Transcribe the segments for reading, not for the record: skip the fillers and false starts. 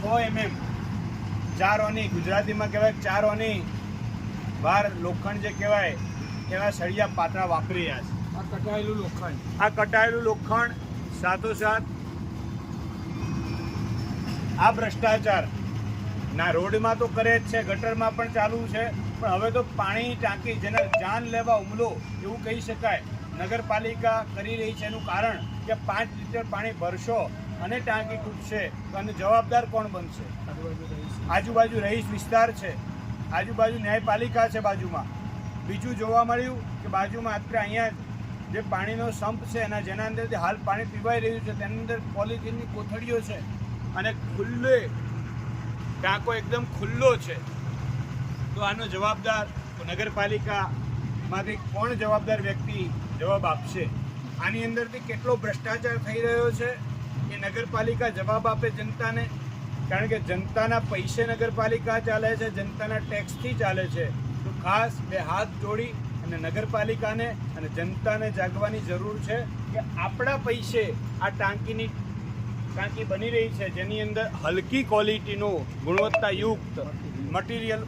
6 mm 4 ઓની ગુજરાતીમાં કહેવાય 4 ઓની બાર લોખંડ જે કહેવાય એવા સળિયા પાતળા વાપરી રહ્યા છે। આ કટાયેલું લોખંડ સાથોસાથ આ ભ્રષ્ટાચાર ના રોડમાં તો કરે જ છે, ગટરમાં પણ ચાલુ છે, પણ હવે તો પાણીની ટાંકી જેને જાન લેવા હુમલો એવું કહી શકાય નગરપાલિકા કરી રહી છે। એનું કારણ કે 5 લીટર પાણી ભરશો અને ટાંકી તૂટશે તો આનો જવાબદાર કોણ બનશે? આજુબાજુ રહીશ વિસ્તાર છે, આજુબાજુ ન્યાયપાલિકા છે બાજુમાં। બીજું જોવા મળ્યું કે બાજુમાં અત્યારે અહીંયા જે પાણીનો સંપ છે એના જેના અંદરથી હાલ પાણી પીવાઈ રહ્યું છે તેની અંદર પોલિથીનની કોથળીઓ છે અને ખુલ્લે ટાંકો એકદમ ખુલ્લો છે। તો આનો જવાબદાર નગરપાલિકામાંથી કોણ જવાબદાર વ્યક્તિ જવાબ આપશે? આની અંદરથી કેટલો ભ્રષ્ટાચાર થઈ રહ્યો છે એ નગરપાલિકા જવાબ આપે જનતાને, કારણ કે જનતાના પૈસે નગરપાલિકા ચાલે છે, જનતાના ટેક્સથી ચાલે છે। તો ખાસ બે હાથ જોડી અને નગરપાલિકાને અને જનતાને જાગવાની જરૂર છે કે આપણા પૈસે આ ટાંકી બની રહી છે જેની અંદર હલકી ક્વોલિટીનું ગુણવત્તાયુક્ત મટીરિયલ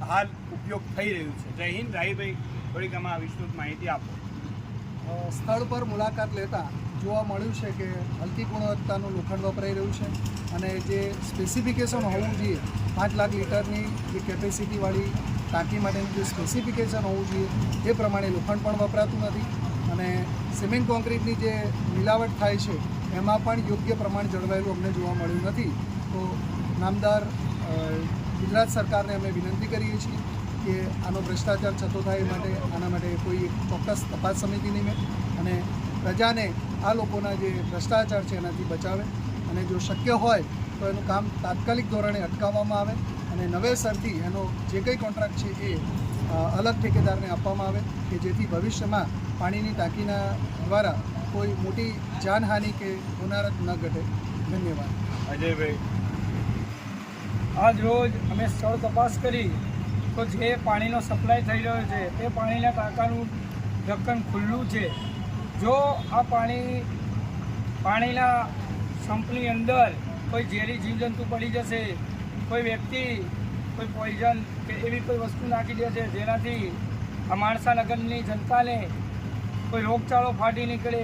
હાલ ઉપયોગ થઈ રહ્યું છે। જય હિન્દ। રાહીભાઈ થોડીક આમાં વિસ્તૃત માહિતી આપો। સ્થળ પર મુલાકાત લેતા જોવા મળ્યું છે કે હલકી ગુણવત્તાનું લોખંડ વપરાઈ રહ્યું છે અને જે સ્પેસિફિકેશન હોવું જોઈએ 5 લાખ લીટરની જે કેપેસિટીવાળી ટાંકી માટેનું જે સ્પેસિફિકેશન હોવું જોઈએ એ પ્રમાણે લોખંડ પણ વપરાતું નથી અને સિમેન્ટ કોન્ક્રીટની જે મિલાવટ થાય છે એમાં પણ યોગ્ય પ્રમાણ જળવાયેલું અમને જોવા મળ્યું નથી। તો નામદાર ગુજરાત સરકારને અમે વિનંતી કરીએ છીએ કે આનો ભ્રષ્ટાચાર થતો થાય માટે આના માટે કોઈ ચોક્કસ તપાસ સમિતિ નિમે અને પ્રજાને આ લોકોના જે ભ્રષ્ટાચાર છે એનાથી બચાવે અને જો શક્ય હોય તો એનું કામ તાત્કાલિક ધોરણે અટકાવવામાં આવે અને નવેસરથી એનો જે કંઈ કોન્ટ્રાક્ટ છે એ અલગ ઠેકેદારને આપવામાં આવે કે જેથી ભવિષ્યમાં પાણીની ટાંકીના દ્વારા કોઈ મોટી જાનહાનિ કે હોનારત ન ઘટે। ધન્યવાદ। અજયભાઈ, આજ રોજ અમે સ્થળ તપાસ કરી તો જે પાણીનો સપ્લાય થઈ રહ્યો છે તે પાણીના ટાંકાનું ઢક્કન ખુલ્લું છે। જો આ પાણીના સંપની અંદર કોઈ ઝેરી જીવજંતુ પડી જશે, કોઈ વ્યક્તિ કોઈ પોઈઝન કે એવી કોઈ વસ્તુ નાખી દેશે જેનાથી આ માણસા નગરની જનતાને કોઈ રોગચાળો ફાટી નીકળે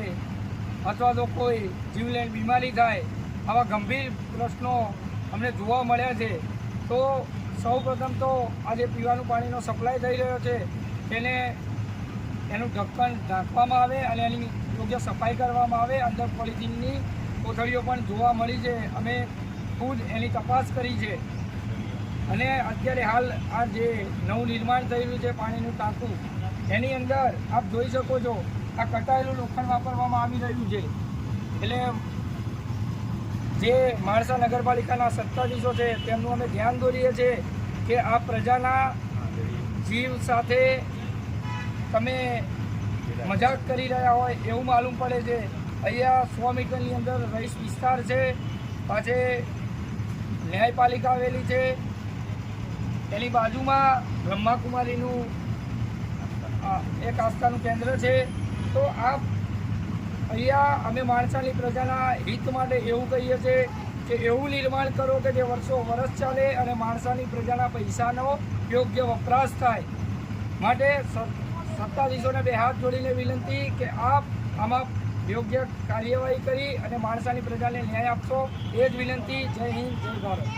અથવા તો કોઈ જીવલેણ બીમારી થાય, આવા ગંભીર પ્રશ્નો અમને જોવા મળ્યા છે। તો સૌપ્રથમ તો આ જે પીવાનું પાણીનો સપ્લાય થઈ રહ્યો છે તેને એનું ઢક્કન ઢાંકવામાં આવે અને એની યોગ્ય સફાઈ કરવામાં આવે। અંદર પોલિથીનની કોથળીઓ પણ જોવા મળી છે, અમે ખુદ એની તપાસ કરી છે અને અત્યારે હાલ આ જે નવું નિર્માણ થઈ રહ્યું છે પાણીનું ટાંકું એની અંદર આપ જોઈ શકો છો આ કટાયેલું લોખંડ વાપરવામાં આવી રહ્યું છે। એટલે જે માણસા નગરપાલિકાના સત્તાધીશો છે તેમનું અમે ધ્યાન દોરીએ છીએ કે આ પ્રજાના જીવ સાથે તમે મજાક કરી રહ્યા હોય એવું માલુમ પડે છે। અહીંયા 100 મીટરની અંદર રહીશ વિસ્તાર છે, પાછે ન્યાયપાલિકા આવેલી છે, એની બાજુમાં બ્રહ્માકુમારીનું એક આસ્થાનું કેન્દ્ર છે। તો આ અહીંયા અમે માણસાની પ્રજાના હિત માટે એવું કહીએ છીએ કે એવું નિર્માણ કરો કે જે વર્ષો વર્ષ ચાલે અને માણસાની પ્રજાના પૈસાનો યોગ્ય વપરાશ થાય। માટે સત્તાધીશોને બે હાથ જોડીને વિનંતી કે આપ આમાં યોગ્ય કાર્યવાહી કરી અને માણસાની પ્રજાને ન્યાય આપશો, એ જ વિનંતી। જય હિન્દ, જય ભારત।